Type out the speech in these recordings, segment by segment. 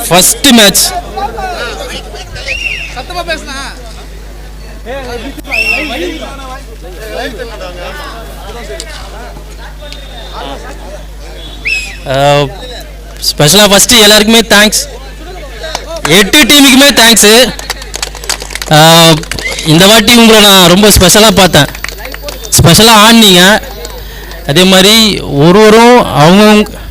First match ஸ்பெஷலாக first எல்லாருக்குமே thanks, 8 டீமுக்குமே thanks. இந்த வாட்டி உங்களை நான் ரொம்ப ஸ்பெஷலாக பார்த்தேன், ஸ்பெஷலாக ஆடினீங்க. அதே மாதிரி ஒருவரும் அவங்கவுங்க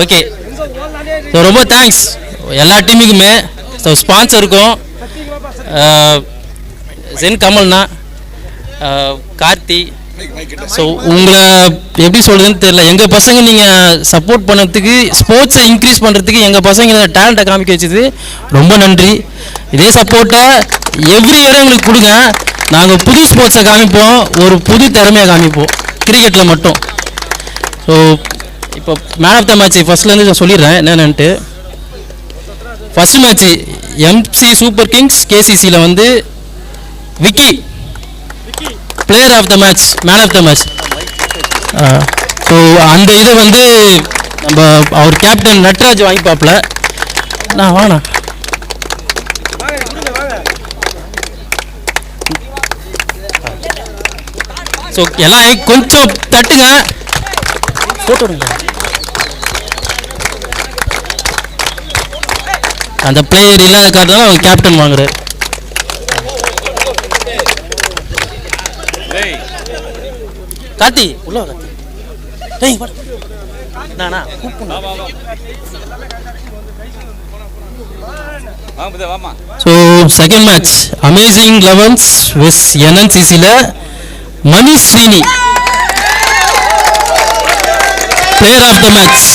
ஓகே. ஸோ ரொம்ப தேங்க்ஸ் எல்லா டீமுக்குமே. ஸோ ஸ்பான்சருக்கும் ஜென் கமல்னா, கார்த்தி. ஸோ உங்களை எப்படி சொல்கிறதுன்னு தெரியல. எங்கள் பசங்க நீங்கள் சப்போர்ட் பண்ணுறதுக்கு, ஸ்போர்ட்ஸை இன்க்ரீஸ் பண்ணுறதுக்கு எங்கள் பசங்க டேலண்ட்டை காமிக்க வச்சது ரொம்ப நன்றி. இதே சப்போர்ட்டை எவ்ரி இயரும் எங்களுக்கு கொடுங்க. நாங்கள் புது ஸ்போர்ட்ஸை காமிப்போம், ஒரு புது திறமையை காமிப்போம் கிரிக்கெட்டில் மட்டும். ஸோ இப்போ மேன் ஆஃப் த மேட்ச் ஃபர்ஸ்ட்லேருந்து சொல்லிடுறேன் என்னென்னட்டு. First match MC super kings கேசிசியில் வந்து Vicky player of the match, man of the match. So அந்த இதை வந்து நம்ம அவர் கேப்டன் நட்ராஜ் வாங்கிப்பாப்பில். நான் வாங்கண்ணா. ஸோ எல்லாம் கொஞ்சம் தட்டுங்க, போட்டோ எடுங்க. அந்த பிளேயர் இல்லாத காரணம் அவங்க கேப்டன் வாங்குறாரு. கார்த்தி உள்ள so second match amazing elevens vs என்என்சிசியில் Mani Srini player of the match.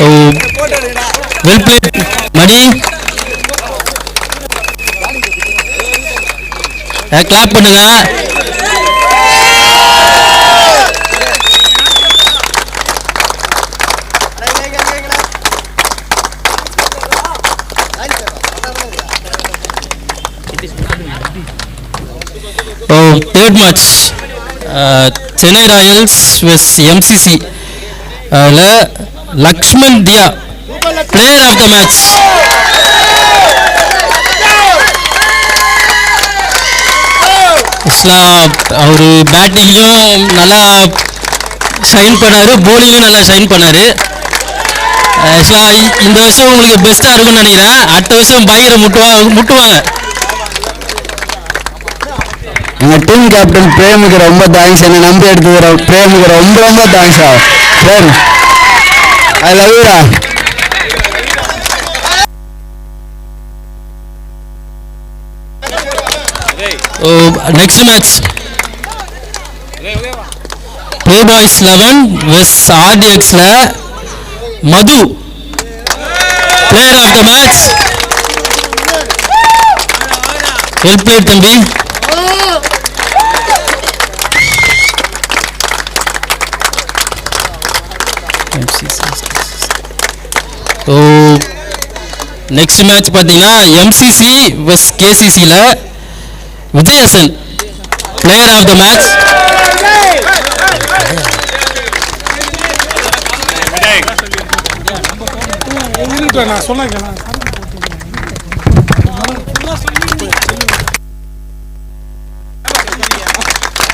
Oh, well played, Mani. Clap பண்ணுங்க. Oh, third match Chennai Royals vs MCC Lakshman Dia player of the match. அவரு பேட்டிங்லையும் நல்லா ஷைன் பண்ணாரு, போலிங்லையும் நல்லா ஷைன் பண்ணாரு. இந்த வருஷம் உங்களுக்கு பெஸ்ட்டாக இருக்கும்னு நினைக்கிறேன். அடுத்த வருஷம் பயங்கர முட்டுவாங்க. எங்கள் டீம் கேப்டன் பிரேமுக்கு ரொம்ப தேங்க்ஸ். என்னை நம்பி எடுத்துக்கிற பிரேமுக்கு ரொம்ப ரொம்ப தேங்க்ஸ். பிரேம் ஐ லவ் யூடா. நெக்ஸ்ட் மேட்ச் Playboys 11 vs RDXல Madhu player of the match. Well played தம்பி. நெக்ஸ்ட் மேட்ச் பார்த்தீங்கன்னா எம்சிசி வெஸ் கேசிசியில் Vijayasan player of the match.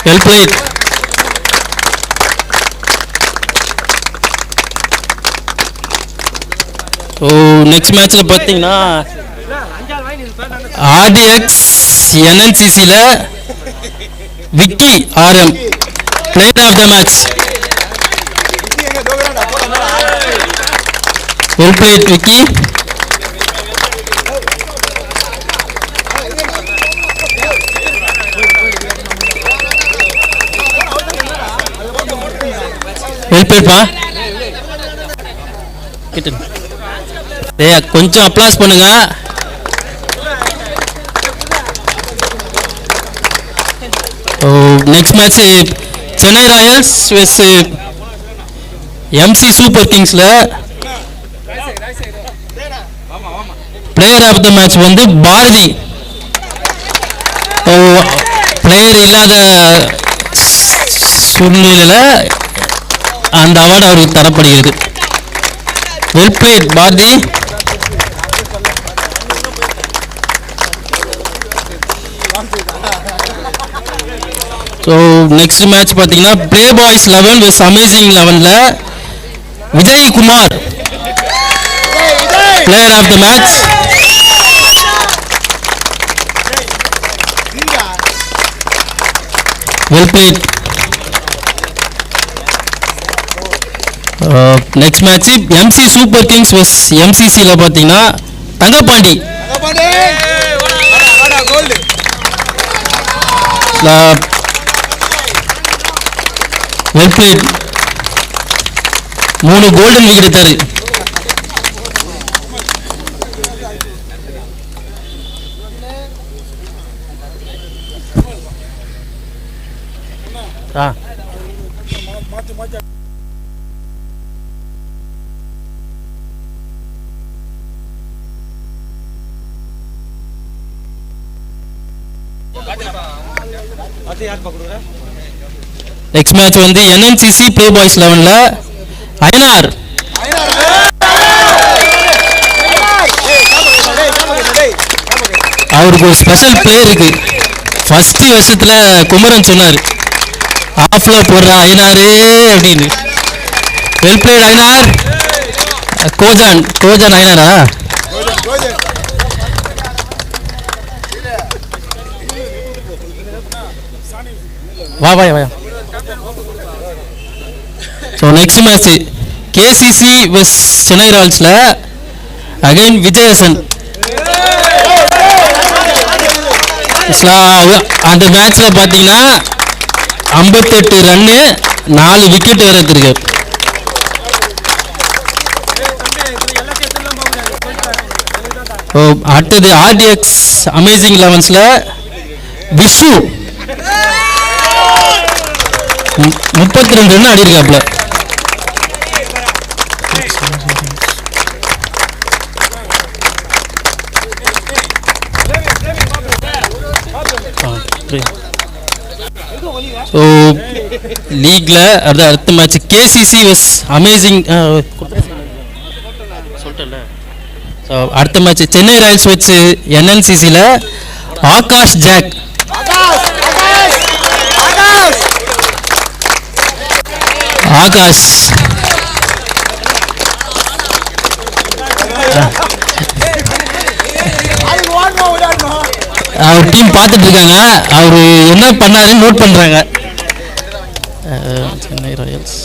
Well played. Next மேட்ச்ல பார்த்தீங்கன்னா RDX NNCCல Vicky RM player of the match. Well played Vicky. Well பிளேட்ப்பா. கொஞ்சம் அப்ளாஸ் பண்ணுங்க. Next match Chennai royals vs MC super கிங்ஸில் பிளேயர் ஆஃப் த மேட்ச் வந்து பாரதி. பிளேயர் இல்லாத சூழ்நிலையில் அந்த அவார்டு அவருக்கு தரப்படுகிறது. Well played Bharathi. So next match பார்த்தீங்கன்னா பிளே பாய்ஸ் 11 விஸ் அமேசிங் 11ல் Vijay Kumar player of the match. Well played. Next match MC super kings vs எம்சிசியில் பார்த்தீங்கன்னா Thangapandi well played. 3 golden wicket எடுத்தாரு. நெக்ஸ்ட் மேட்ச் வந்து என்என்சிசி பிளே பாய்ஸ் 11ல் அயனார். அவருக்கு ஒரு ஸ்பெஷல் பிளே இருக்கு. ஃபர்ஸ்ட் வருஷத்துல குமரன் சொன்னார் ஆஃப்ல போடுற அயனாரே அப்படின்னு. Well played Ayanar. கோஜான் அயனாரா? வா. So next match KCC vs Chennai ராயல்ஸில் அகைன் விஜயசன். அந்த மேட்ச்சில் பார்த்தீங்கன்னா 58 ரன்னு 4 விக்கெட் வேறு எடுத்திருக்கு. அடுத்தது ஆர்டிஎக்ஸ் அமேசிங் 11ஸில் விஷ்ணு 32 ரன் ஆடிருக்காப்ல. ஸோ லீக்ல அடுத்த மேட்ச் கேசிசி வெஸ் அமேசிங் சொல்லிட்டல. ஸோ அடுத்த மேட்ச் சென்னை ராயல்ஸ் வச்சு என்என்சிசியில் ஆகாஷ் ஜாக். ஆகாஷ் அவர் டீம் பார்த்துட்டு இருக்காங்க. அவர் என்ன பண்ணாருன்னு நோட் பண்றாங்க. சென்னை ராயல்ஸ்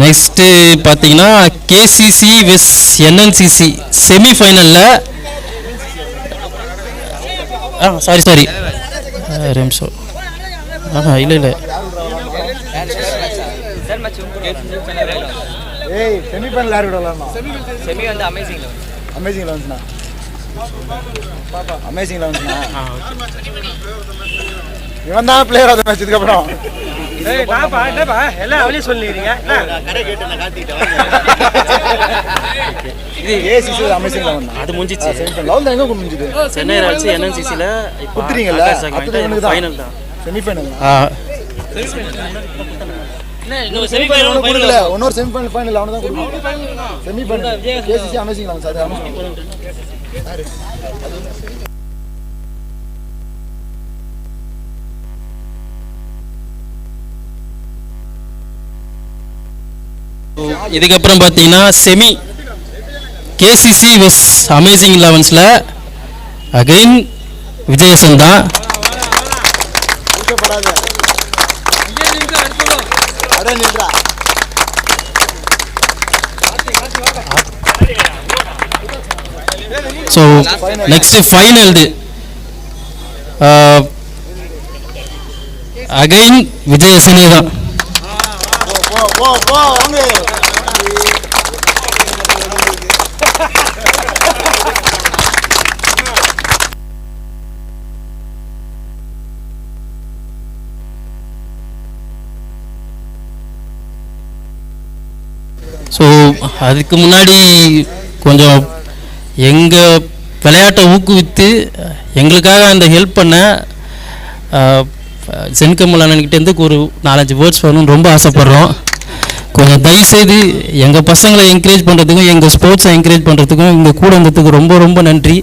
நெக்ஸ்ட் பார்த்தீங்கன்னா கேசிசி வெஸ் என்என்சிசி செமிஃபைனலில் சாரி ரெம்சோ இல்லை செமிஃபைனல் யார் விடலாமா? செமி வந்து அமேசிங் லெவன்ஸ்னா இவன் தான் பிளேயர் ஆஃப் தி மேட்ச். இதுக்கப்புறம் எல்லாம் அவளே சொல்லிடுறீங்க. இது ஏசிசி அமேசிங் லெவன் அது முடிஞ்சிச்சு. லெவல் தான் எங்க முடிஞ்சுது? சென்னை ராயல்ஸ் என்என்சிசியில் குத்துறீங்கல்ல, அடுத்த ஃபைனல் தான். செமிஃபைனல் இன்னொரு செமிஃபைனல் கொடுக்கல. இன்னொரு செமிஃபைனல் ஃபைனல் அவன தான் கொடுக்கணும். Semi-final KCC amazing eleven sir. இதுக்கப்புறம் பார்த்தீங்கன்னா semi KCC vs amazing 11ஸில் again விஜயசன் தான். ஸோ நெக்ஸ்ட் ஃபைனல் அகைன் விஜயசனே தான். அதுக்கு முன்னாடி கொஞ்சம் எங்கள் விளையாட்டை ஊக்குவித்து எங்களுக்காக அந்த ஹெல்ப் பண்ண சென்கமல் அண்ணன்கிட்டேருந்து ஒரு 4-5 வேர்ட்ஸ் வரணும்னு ரொம்ப ஆசைப்பட்றோம். கொஞ்சம் தயவுசெய்து எங்கள் பசங்களை என்கரேஜ் பண்ணுறதுக்கும் எங்கள் ஸ்போர்ட்ஸை என்கரேஜ் பண்ணுறதுக்கும் இங்கே கூட வந்ததுக்கு ரொம்ப ரொம்ப நன்றி.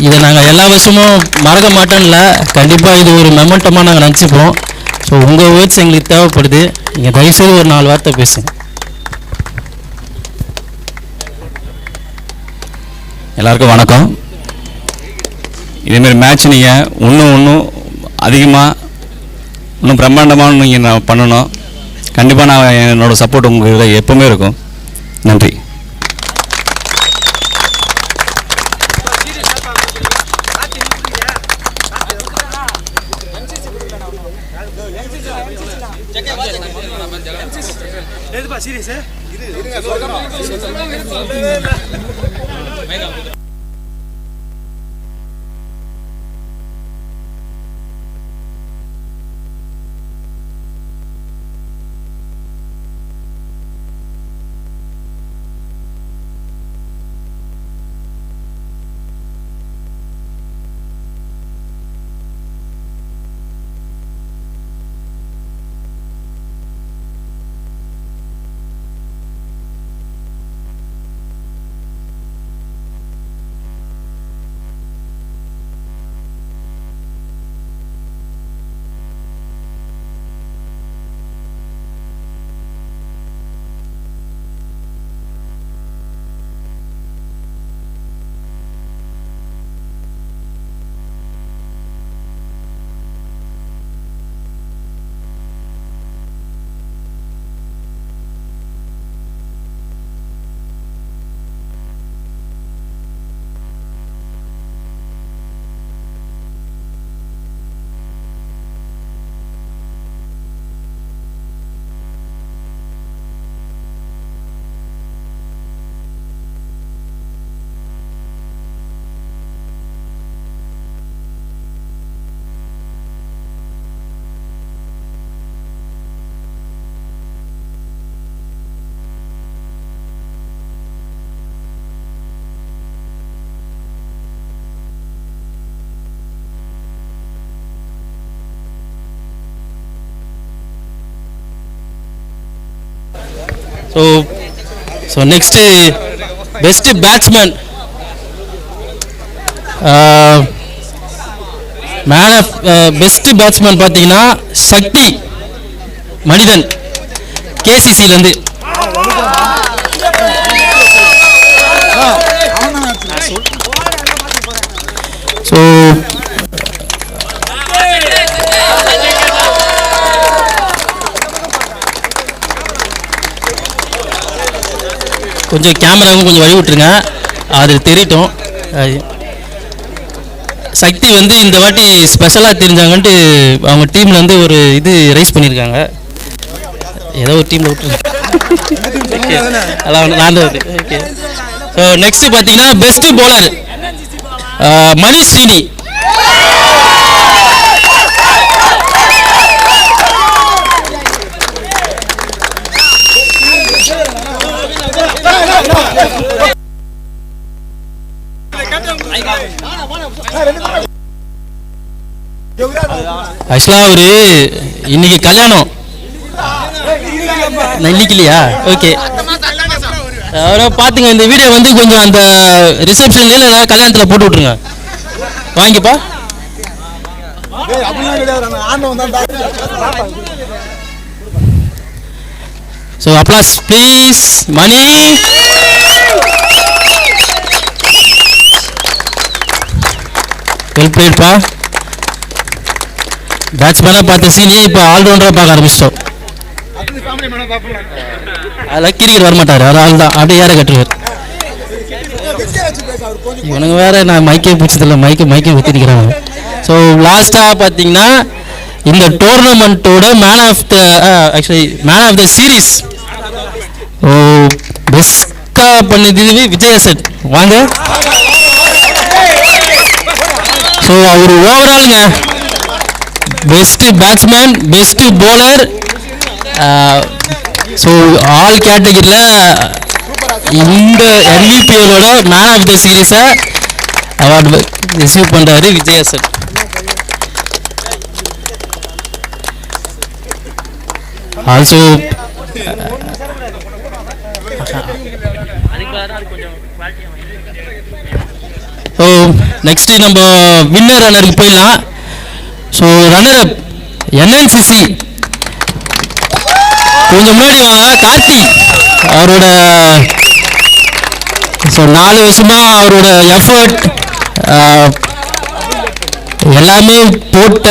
இதை நாங்கள் எல்லா வருஷமும் மறக்க மாட்டோம்ல, கண்டிப்பாக இது ஒரு மெமெண்டமாக நாங்கள் நினச்சிப்போம். ஸோ உங்கள் வேர்ட்ஸ் எங்களுக்கு தேவைப்படுது. நீங்கள் தயவுசெய்து ஒரு 4 வார்த்தை பேசுங்க. எல்லாருக்கும் வணக்கம். இதேமாரி மேட்ச் நீங்கள் இன்னும் அதிகமாக இன்னும் பிரம்மாண்டமாக நீங்கள் நான் பண்ணணும். கண்டிப்பாக நான் என்னோடய சப்போர்ட் உங்களுக்கு எப்பவுமே இருக்கும். நன்றி. So next best batsman, man of best batsman பார்த்தீங்கன்னா சக்தி மனிதன் கேசிசிலேருந்து. ஸோ கொஞ்சம் கேமராவும் கொஞ்சம் வழி விட்டுருங்க, அது தெரியட்டும். சக்தி வந்து இந்த வாட்டி ஸ்பெஷலாக தெரிஞ்சாங்கன்ட்டு அவங்க டீமில் வந்து ஒரு இது ரைஸ் பண்ணியிருக்காங்க. ஏதோ ஒரு டீமில் விட்டுருங்க. அதான் நான் தான். ஓகே. ஸோ நெக்ஸ்ட்டு பார்த்தீங்கன்னா பெஸ்ட்டு பவுலர் மணி ஸ்ரீனி. ஆக்சுவலாக அவரு இன்னைக்கு கல்யாணம் இன்னைக்கு இல்லையா? ஓகே. அவரை பார்த்துங்க, இந்த வீடியோ வந்து கொஞ்சம் அந்த ரிசப்ஷன்ல ஏதாவது கல்யாணத்தில் போட்டு விட்ருங்க. வாங்கிப்பா. So applause please. Mani well பிளேட்பா. பேட்ஸ்மேனாக பார்த்த சீனியே இப்போ ஆல்ரவுண்டராக பார்க்க ஆரம்பிச்சிட்டோம். அதெல்லாம் கிரிக்கெட் வரமாட்டார், ஆள் தான் அப்படியே யாரை கட்டுவார். இவனுங்க வேற நான் மைக்கே பிடிச்சதில்ல, மைக்கே ஊற்றி நிற்கிறாங்க. ஸோ லாஸ்ட்டாக பார்த்தீங்கன்னா இந்த டோர்னமெண்ட்டோட மேன் ஆஃப் த சீரீஸ் பெஸ்ட்டாக பண்ணது விஜயசன். வாங்க. ஸோ அவர் ஓவராலுங்க best batsman, best bowler, so all கேட்டகரியில் இந்த NVPLோட மேன் ஆஃப் த சீரீஸை அவார்டு ரிசீவ் பண்ணுறாரு விஜயசன். ஆல்சோ ஸோ நெக்ஸ்ட்டு நம்ம வின்னர் ரன்னருக்கு போயிடலாம். ஸோ ரன்னர் NNCC கொஞ்சம் முன்னாடி வாங்க, கார்த்தி அவரோட ஸோ 4 வருஷமாக அவரோட எஃபர்ட் எல்லாமே போட்ட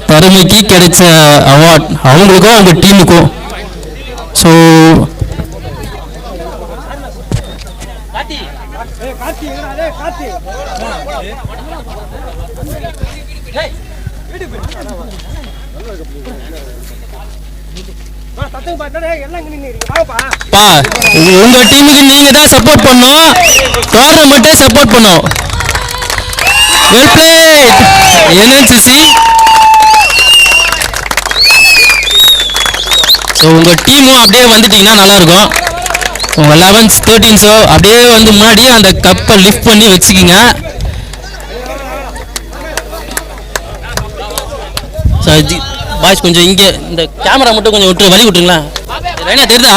திறமைக்கு கிடைச்ச அவார்ட் அவங்களுக்கும் அவங்க டீமுக்கும். ஸோ உங்க டீமுக்கு நீங்க தான் சப்போர்ட் பண்ணோம், டோர்னமெண்ட்டே சப்போர்ட் பண்ணோம். Well plate NNCC. ஸோ உங்கள் டீமும் அப்படியே வந்துட்டிங்கன்னா நல்லாயிருக்கும். உங்கள் 11th 13th அப்படியே வந்து முன்னாடியே அந்த கப்பை லிஃப்ட் பண்ணி வச்சுக்கிங்க. ஸோ பாய்ஸ் கொஞ்சம் இங்கே இந்த கேமரா மட்டும் கொஞ்சம் விட்டு வழி விட்டுருங்களா? ரைனா தெரியுதா?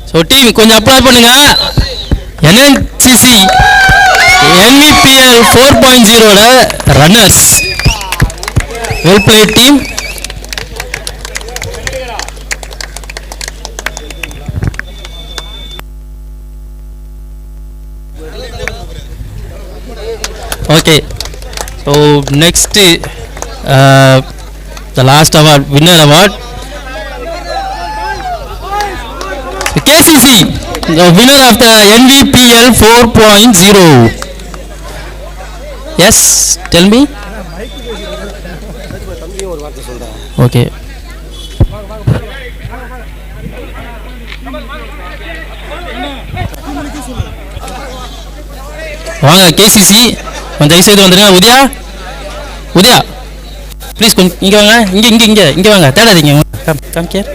ஸோ டீம் கொஞ்சம் அப்ளை பண்ணுங்க. NNCC NVPL 4.0 runners. Well play team. Okay, so next the last award, winner award KCC, the winner of the NVPL 4.0. Yes, tell me. Okay. வாங்க KCC கொஞ்சம் தயவு செய்து வந்துருங்க. உதயா ப்ளீஸ் கொஞ்சம் இங்கே வாங்க. இங்கே வாங்க, தேடாதீங்க. Come here.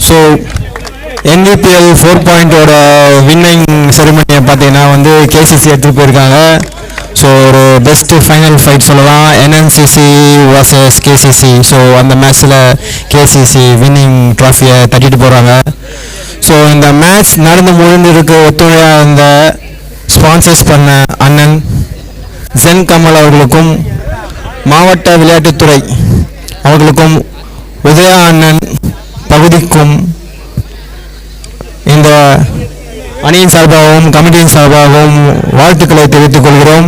So NVPL 4.0 winning செரிமனியை பார்த்தீங்கன்னா வந்து KCC எடுத்துகிட்டு போயிருக்காங்க. ஸோ ஒரு பெஸ்ட்டு ஃபைனல் ஃபைட் சொல்லலாம், NNCC vs KCC. ஸோ அந்த மேட்ச்சில் KCC வின்னிங் ட்ராஃபியை தட்டிட்டு போகிறாங்க. ஸோ இந்த மேட்ச் நடந்து முடிஞ்சிருக்கு ஒத்துழையாக இந்த ஸ்பான்சர்ஸ் பண்ண அண்ணன் ஜென் கமல் அவர்களுக்கும் மாவட்ட விளையாட்டுத்துறை அவர்களுக்கும் உதயா அண்ணன் பகுதிக்கும் இந்த அணியின் சார்பாகவும் கமிட்டியின் சார்பாகவும் வாழ்த்துக்களை தெரிவித்துக் கொள்கிறோம்.